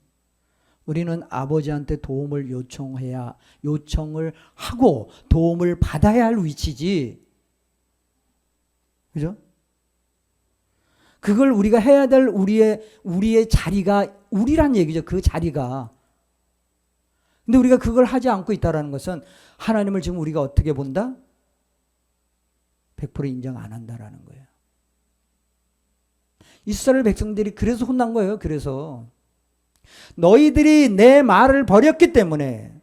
우리는 아버지한테 도움을 요청을 하고 도움을 받아야 할 위치지. 그죠? 그걸 우리가 해야 될 우리의 자리가, 우리란 얘기죠. 그 자리가. 근데 우리가 그걸 하지 않고 있다는 것은 하나님을 지금 우리가 어떻게 본다? 100% 인정 안 한다라는 거예요. 이스라엘 백성들이 그래서 혼난 거예요. 그래서 너희들이 내 말을 버렸기 때문에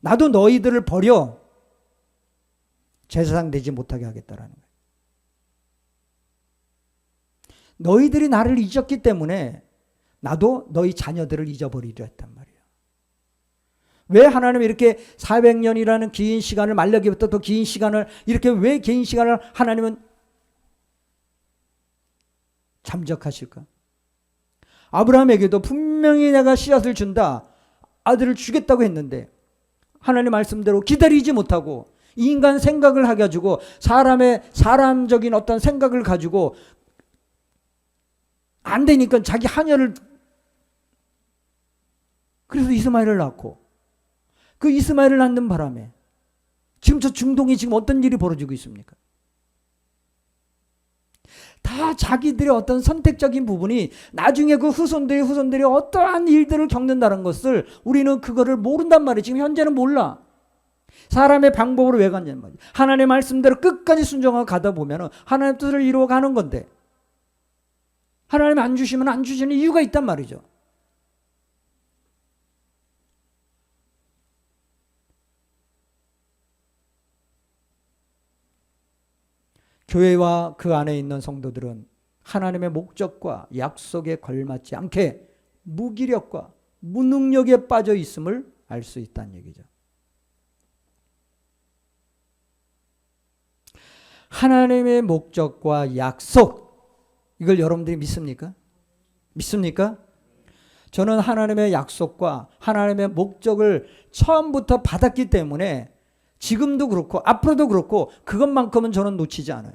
나도 너희들을 버려 제사장 되지 못하게 하겠다라는 거예요. 너희들이 나를 잊었기 때문에 나도 너희 자녀들을 잊어버리려 했단 말이에요. 왜 하나님이 이렇게 400년이라는 긴 시간을, 말라기부터 더 긴 시간을, 이렇게 왜 긴 시간을 하나님은 잠적하실까? 아브라함에게도 분명히 내가 씨앗을 준다, 아들을 주겠다고 했는데 하나님 말씀대로 기다리지 못하고 인간 생각을 해가지고 사람적인 어떤 생각을 가지고 안 되니까 자기 하녀를, 그래서 이스마엘을 낳고, 그 이스마엘을 낳는 바람에 지금 저 중동이 지금 어떤 일이 벌어지고 있습니까? 다 자기들의 어떤 선택적인 부분이 나중에 그 후손들이 어떠한 일들을 겪는다는 것을 우리는 그거를 모른단 말이에요. 지금 현재는 몰라. 사람의 방법으로 왜 갔냐는 말이에요. 하나님의 말씀대로 끝까지 순종하고 가다 보면 하나님의 뜻을 이루어 가는 건데, 하나님 안 주시면 안 주시는 이유가 있단 말이죠. 교회와 그 안에 있는 성도들은 하나님의 목적과 약속에 걸맞지 않게 무기력과 무능력에 빠져 있음을 알 수 있다는 얘기죠. 하나님의 목적과 약속, 이걸 여러분들이 믿습니까? 믿습니까? 저는 하나님의 약속과 하나님의 목적을 처음부터 받았기 때문에 지금도 그렇고 앞으로도 그렇고 그것만큼은 저는 놓치지 않아요.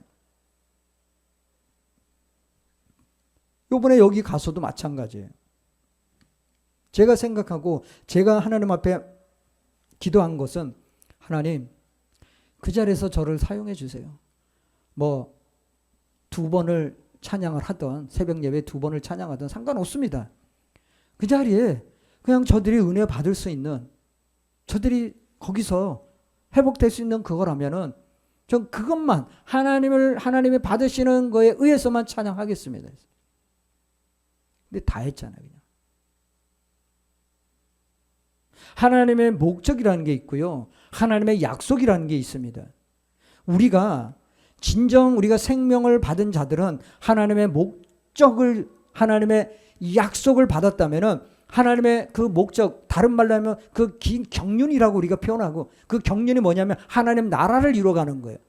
이번에 여기 가서도 마찬가지예요. 제가 생각하고 제가 하나님 앞에 기도한 것은, 하나님 그 자리에서 저를 사용해 주세요. 뭐 2번을 찬양을 하던, 새벽 예배 2번을 찬양하던 상관없습니다. 그 자리에 그냥 저들이 은혜 받을 수 있는, 저들이 거기서 회복될 수 있는 그거라면은 전 그것만, 하나님이 받으시는 거에 의해서만 찬양하겠습니다. 근데 다 했잖아요. 그냥. 하나님의 목적이라는 게 있고요, 하나님의 약속이라는 게 있습니다. 우리가 생명을 받은 자들은 하나님의 목적을, 하나님의 약속을 받았다면은 하나님의 그 목적, 다른 말로 하면 그 긴 경륜이라고 우리가 표현하고, 그 경륜이 뭐냐면 하나님 나라를 이루어가는 거예요.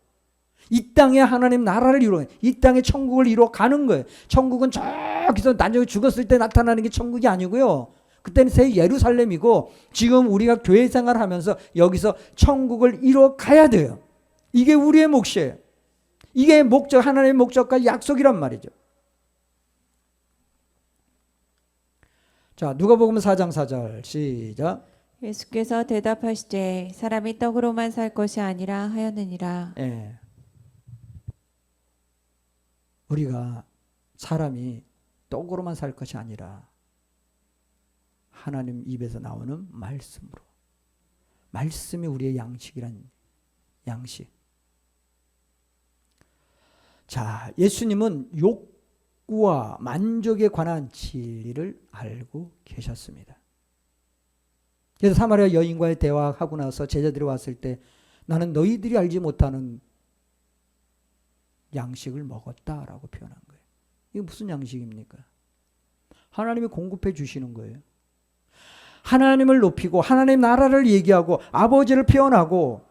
이 땅에 하나님 나라를 이 땅에 천국을 이루어가는 거예요. 천국은 저기서 나중에 죽었을 때 나타나는 게 천국이 아니고요, 그때는 새 예루살렘이고, 지금 우리가 교회 생활하면서 여기서 천국을 이루어가야 돼요. 이게 우리의 몫이에요. 이게 목적, 하나님의 목적과 약속이란 말이죠. 자, 누가복음 4장 4절 시작. 예수께서 대답하시되 사람이 떡으로만 살 것이 아니라 하였느니라. 예. 우리가 사람이 떡으로만 살 것이 아니라 하나님 입에서 나오는 말씀으로, 말씀이 우리의 양식이란 양식. 자, 예수님은 욕구와 만족에 관한 진리를 알고 계셨습니다. 그래서 사마리아 여인과의 대화하고 나서 제자들이 왔을 때 나는 너희들이 알지 못하는 양식을 먹었다라고 표현한 거예요. 이게 무슨 양식입니까? 하나님이 공급해 주시는 거예요. 하나님을 높이고 하나님 나라를 얘기하고 아버지를 표현하고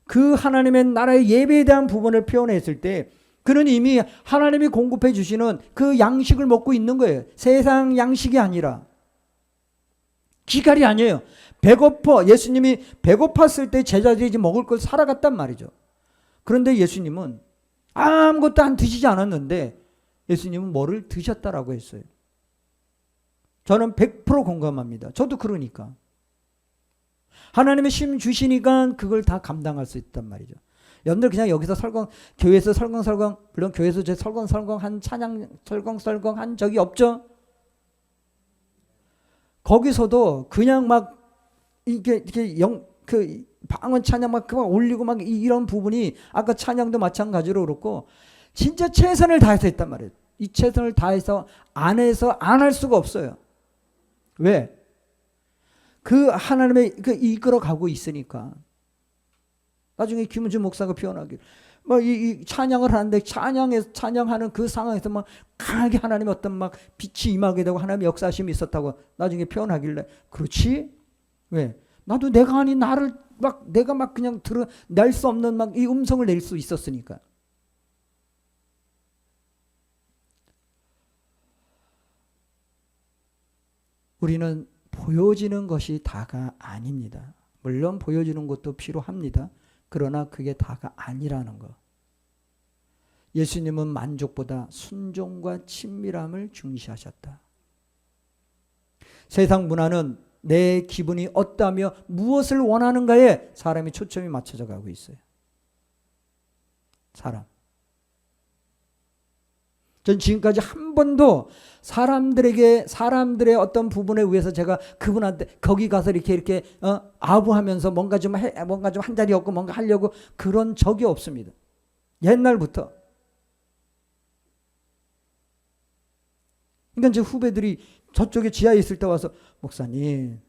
그 하나님의 나라의 예배에 대한 부분을 표현했을 때 그는 이미 하나님이 공급해 주시는 그 양식을 먹고 있는 거예요. 세상 양식이 아니라 기갈이 아니에요. 배고파, 예수님이 배고팠을 때 제자들이 이제 먹을 걸 사러 갔단 말이죠. 그런데 예수님은 아무것도 안 드시지 않았는데 예수님은 뭐를 드셨다라고 했어요. 저는 100% 공감합니다. 저도 그러니까. 하나님의 심 주시니까 그걸 다 감당할 수 있단 말이죠. 여러분들 그냥 여기서 교회에서 설렁설렁, 물론 교회에서 제 설렁설렁한 찬양, 설렁설렁한 적이 없죠. 거기서도 그냥 막 이게 방언 찬양 막 올리고 막 이런 부분이 아까 찬양도 마찬가지로 그렇고 진짜 최선을 다해서 했단 말이에요. 이 최선을 다해서 안 해서 안 할 수가 없어요. 왜? 그 하나님의 이끌어 가고 있으니까. 나중에 김은주 목사가 표현하길 이 찬양을 하는데 찬양하는 그 상황에서 막 강하게 하나님의 어떤 막 빛이 임하게 되고 하나님의 역사심이 있었다고 나중에 표현하길래 그렇지? 왜? 나도 내가 아닌 나를 내가 그냥 낼 수 없는 이 음성을 낼 수 있었으니까. 우리는 보여지는 것이 다가 아닙니다. 물론 보여지는 것도 필요합니다. 그러나 그게 다가 아니라는 거. 예수님은 만족보다 순종과 친밀함을 중시하셨다. 세상 문화는 내 기분이 어떠하며 무엇을 원하는가에 사람이 초점이 맞춰져 가고 있어요. 전 지금까지 한 번도 사람들의 어떤 부분에 의해서 제가 그분한테 거기 가서 이렇게 아부하면서 뭔가 좀 한 자리 없고 뭔가 하려고 그런 적이 없습니다. 옛날부터. 그러니까 제 후배들이 저쪽에 지하에 있을 때 와서 목사님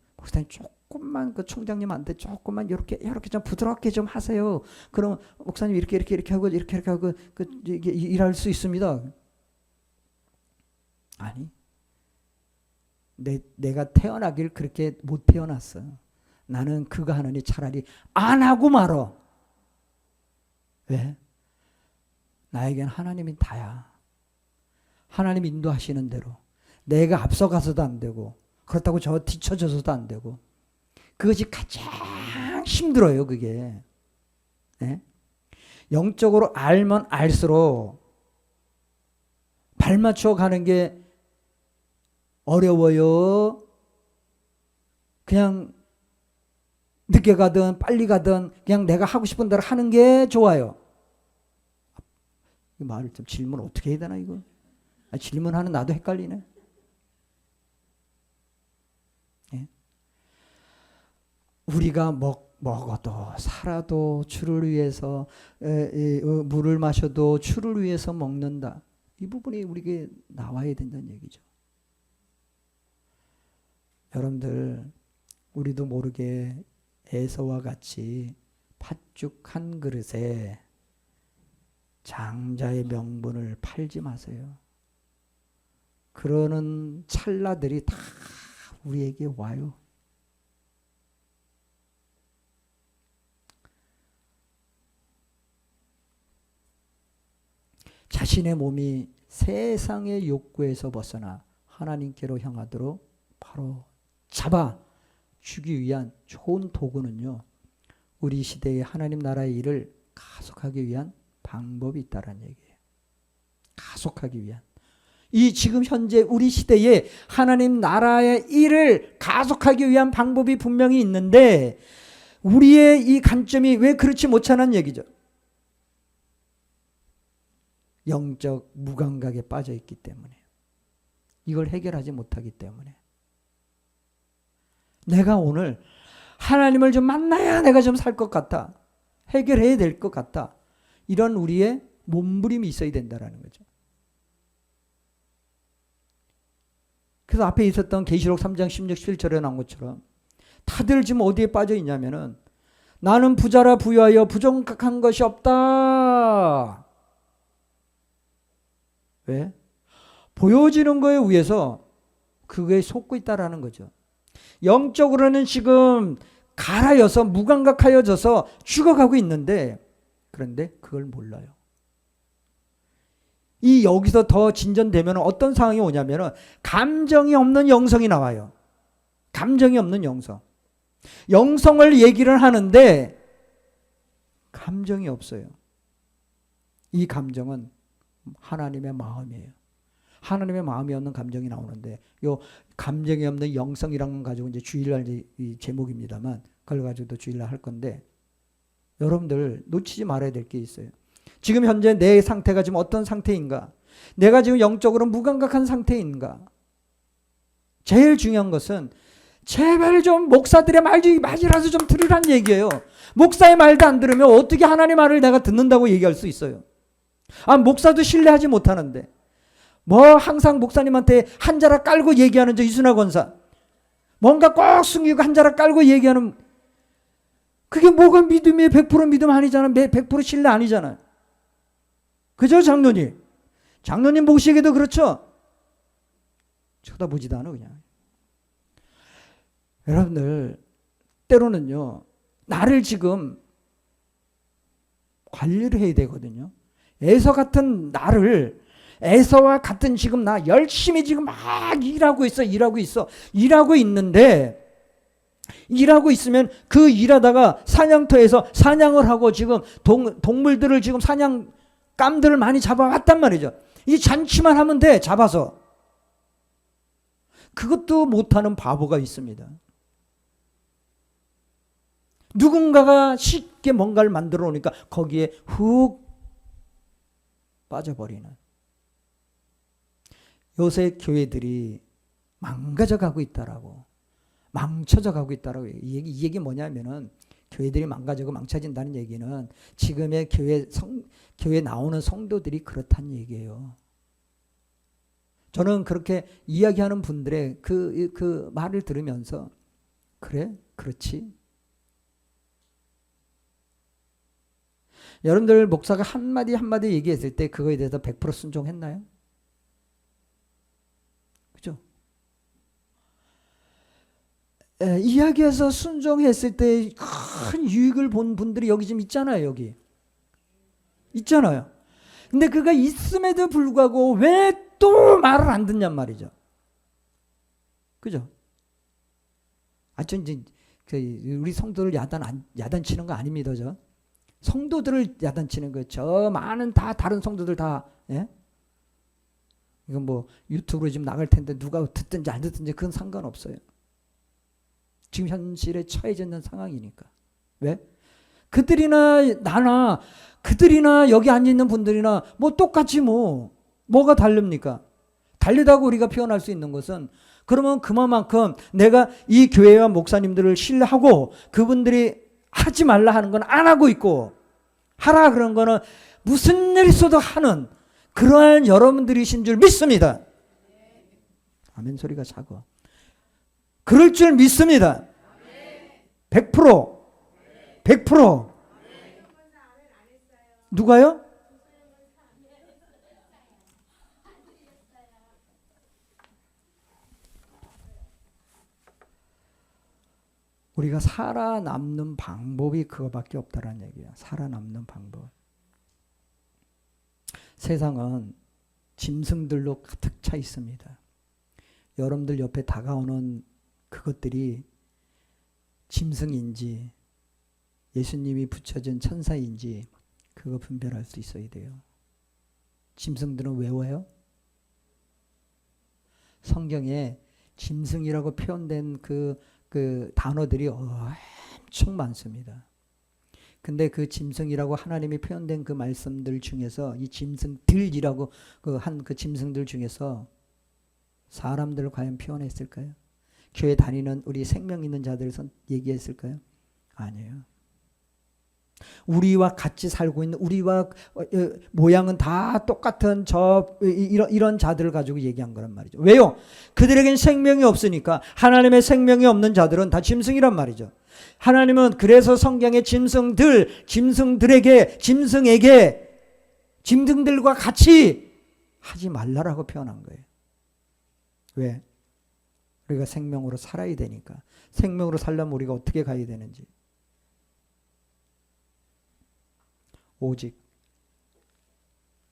조금만 그 총장님한테 조금만 이렇게 좀 부드럽게 좀 하세요. 그럼 목사님 이렇게 하고 이렇게 하고 이게 일할 수 있습니다. 아니, 내가 태어나길 그렇게 못 태어났어. 나는 그거 하느니 차라리 안 하고 말어. 왜? 나에겐 하나님이 다야. 하나님 인도하시는 대로. 내가 앞서가서도 안 되고 그렇다고 저 뒤쳐져서도 안 되고 그것이 가장 힘들어요. 그게. 네? 영적으로 알면 알수록 발맞춰 가는 게 어려워요. 그냥 늦게 가든 빨리 가든 그냥 내가 하고 싶은 대로 하는 게 좋아요. 이 말을 좀 질문 어떻게 해야 되나 이거? 질문하는 나도 헷갈리네. 예? 우리가 먹어도 살아도 주를 위해서 물을 마셔도 주를 위해서 먹는다. 이 부분이 우리에게 나와야 된다는 얘기죠. 여러분들 우리도 모르게 에서와 같이 팥죽 한 그릇에 장자의 명분을 팔지 마세요. 그러는 찰나들이 다 우리에게 와요. 자신의 몸이 세상의 욕구에서 벗어나 하나님께로 향하도록 바로 잡아 주기 위한 좋은 도구는요. 우리 시대의 하나님 나라의 일을 가속하기 위한 방법이 있다는 얘기예요. 가속하기 위한. 이 지금 현재 우리 시대에 하나님 나라의 일을 가속하기 위한 방법이 분명히 있는데 우리의 이 관점이 왜 그렇지 못하는 얘기죠. 영적 무감각에 빠져 있기 때문에. 이걸 해결하지 못하기 때문에. 내가 오늘 하나님을 좀 만나야 내가 좀 살 것 같다. 해결해야 될 것 같다. 이런 우리의 몸부림이 있어야 된다는 거죠. 그래서 앞에 있었던 계시록 3장 16, 17절에 나온 것처럼 다들 지금 어디에 빠져 있냐면은 나는 부자라 부유하여 부족한 것이 없다. 왜? 보여지는 거에 의해서 그거에 속고 있다라는 거죠. 영적으로는 지금 가라여서 무감각하여져서 죽어가고 있는데 그런데 그걸 몰라요. 이 여기서 더 진전되면 어떤 상황이 오냐면 감정이 없는 영성이 나와요. 감정이 없는 영성. 영성을 얘기를 하는데 감정이 없어요. 이 감정은 하나님의 마음이에요. 하나님의 마음이 없는 감정이 나오는데 요 감정이 없는 영성이라는 걸 가지고 이제 주일날 이 제목입니다만 그걸 가지고도 주일날 할 건데 여러분들 놓치지 말아야 될 게 있어요. 지금 현재 내 상태가 지금 어떤 상태인가? 내가 지금 영적으로 무감각한 상태인가? 제일 중요한 것은 제발 좀 목사들의 말이라도 좀 들으란 얘기예요. 목사의 말도 안 들으면 어떻게 하나님의 말을 내가 듣는다고 얘기할 수 있어요? 아, 목사도 신뢰하지 못하는데 뭐 항상 목사님한테 한 자락 깔고 얘기하는 저 이순화 권사 뭔가 꼭 숨기고 한 자락 깔고 얘기하는 그게 뭐가 믿음이에요? 100% 믿음 아니잖아. 100% 신뢰 아니잖아. 그죠, 장로님? 장로님 보시기에도 그렇죠? 쳐다보지도 않아 그냥. 여러분들 때로는요 나를 지금 관리를 해야 되거든요. 에서 같은 나를 에서와 같은 지금 나 열심히 지금 막 일하고 있는데 일하고 있으면 그 일하다가 사냥터에서 사냥을 하고 지금 동물들을 지금 깜들을 많이 잡아왔단 말이죠. 이 잔치만 하면 돼. 잡아서. 그것도 못하는 바보가 있습니다. 누군가가 쉽게 뭔가를 만들어 놓으니까 거기에 훅 빠져버리는. 요새 교회들이 망가져 가고 있다라고. 망쳐져 가고 있다라고. 이 얘기 뭐냐면은 교회들이 망가지고 망쳐진다는 얘기는 지금의 교회 나오는 성도들이 그렇다는 얘기예요. 저는 그렇게 이야기하는 분들의 그 말을 들으면서 그래? 그렇지? 여러분들 목사가 한마디 얘기했을 때 그거에 대해서 100% 순종했나요? 그죠? 이야기해서 순종했을 때 큰 유익을 본 분들이 여기 지금 있잖아요. 여기 있잖아요. 근데 그가 있음에도 불구하고 왜 또 말을 안 듣냔 말이죠. 그죠? 이제 우리 성도를 야단치는 거 아닙니다. 저 성도들을 야단치는 거예요. 저 많은 다 다른 성도들 다. 예? 이건 뭐 유튜브로 지금 나갈 텐데 누가 듣든지 안 듣든지 그건 상관없어요. 지금 현실에 처해져 있는 상황이니까. 왜? 그들이나 여기 앉아있는 분들이나 뭐 똑같이 뭐가 다릅니까? 다르다고 우리가 표현할 수 있는 것은 그러면 그만큼 내가 이 교회와 목사님들을 신뢰하고 그분들이 하지 말라 하는 건 안 하고 있고 하라 그런 거는 무슨 일 있어도 하는 그러한 여러분들이신 줄 믿습니다. 아멘 소리가 작아. 그럴 줄 믿습니다. 100%. 100%. 누가요? 우리가 살아남는 방법이 그거밖에 없다는 얘기야. 살아남는 방법. 세상은 짐승들로 가득 차 있습니다. 여러분들 옆에 다가오는 그것들이 짐승인지 예수님이 붙여준 천사인지 그거 분별할 수 있어야 돼요. 짐승들은 외워요? 성경에 짐승이라고 표현된 그 단어들이 엄청 많습니다. 근데 그 짐승이라고 하나님이 표현된 그 말씀들 중에서 이 짐승들이라고 그 짐승들 중에서 사람들을 과연 표현했을까요? 교회 다니는 우리 생명 있는 자들을 얘기했을까요? 아니에요. 우리와 같이 살고 있는 우리와 모양은 다 똑같은 이런 자들을 가지고 얘기한 거란 말이죠. 왜요? 그들에겐 생명이 없으니까. 하나님의 생명이 없는 자들은 다 짐승이란 말이죠. 하나님은 그래서 성경의 짐승들에게 짐승들과 같이 하지 말라라고 표현한 거예요. 왜? 우리가 생명으로 살아야 되니까. 생명으로 살려면 우리가 어떻게 가야 되는지. 오직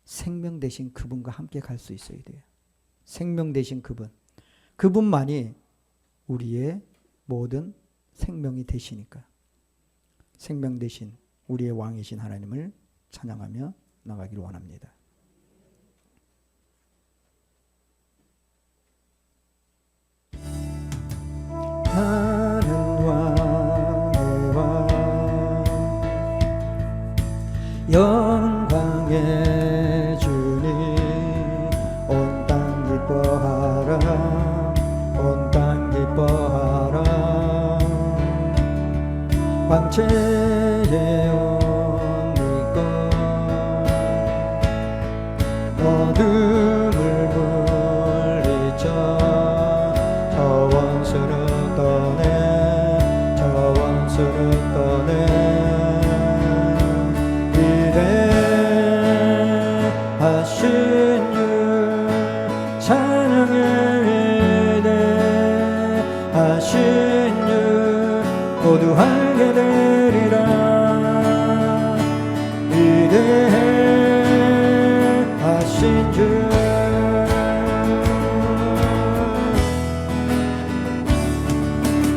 생명 되신 그분과 함께 갈 수 있어야 돼요. 생명 되신 그분만이 우리의 모든 생명이 되시니까. 생명 되신 우리의 왕이신 하나님을 찬양하며 나가기를 원합니다. 나는 왕의 왕 영광의 주님 온 땅 기뻐하라 온 땅 기뻐하라 광채의 옷 입고 어둠을 물리쳐 저 원수를 떠내 저 원수를 떠내 위대하신 주 찬양의 위대하신 주 모두 알게 되리라 위대하신 주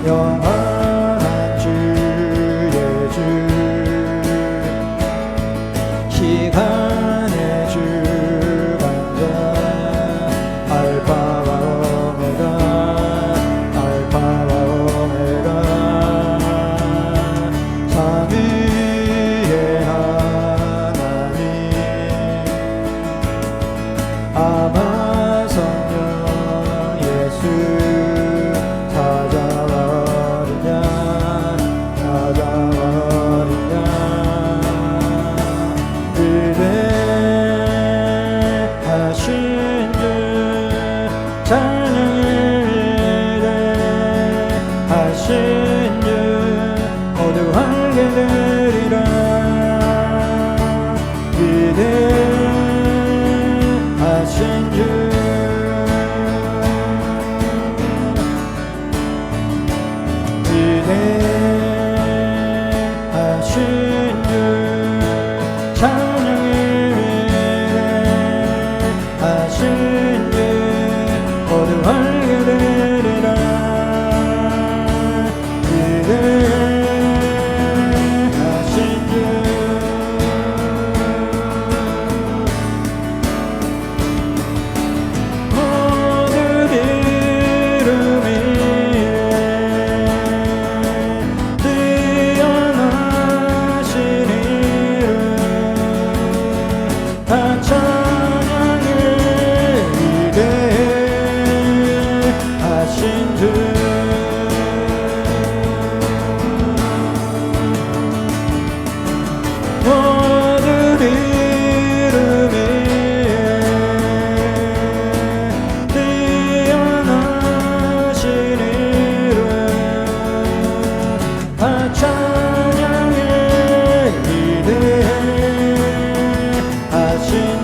영원한 주의 주 시간의 주관자 알파와 오메가 알파와 오메가 삼위의 하나님 아바 성령 예수 찾아와리냐 찾아와리냐 위대하신 주 찬양의 위대하신 주 모두 알게 되리라 위대하신 주 위대하신 주 찬양의 위대하신 주 모두 알게 되리라 위대하신 주 모든 이름이 뛰어나신 이름 다 찬양의 위대하신 주 모든 이름이 뛰어나신 이름 다 찬양의 위대하신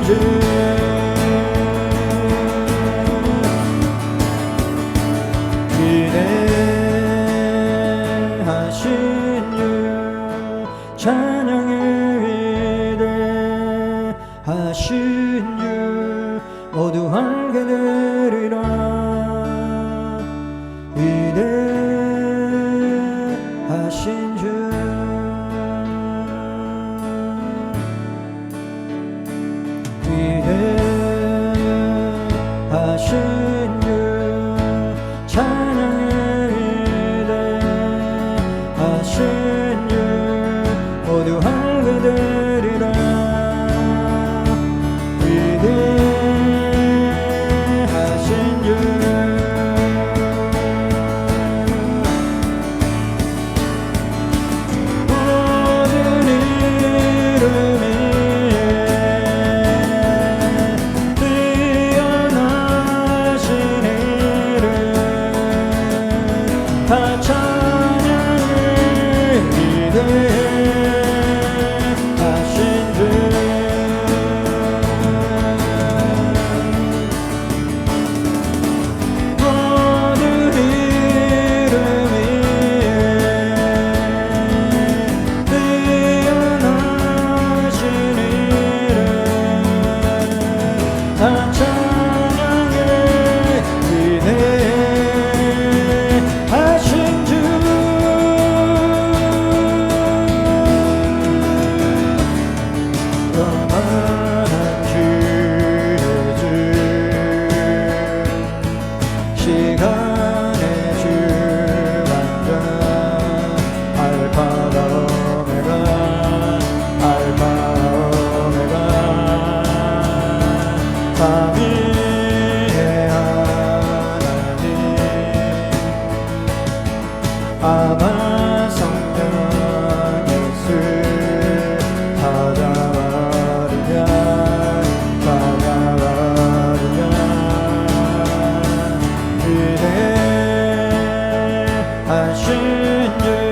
주 위대하신 주 찬양의 위대하신 주 모두 알게 되리라 위대하신 주 위대하신 주 찬양의 위대하신 주 모두 알게 되리라 위대하신 주 모든 이름이 뛰어나신 이름 다 찬양의 위대하신 주 모든 이름이 뛰어나신 이름 다 찬양의 위대하신 주 아바 성령 예수 받아와르냐 받아와르냐 위대하신 주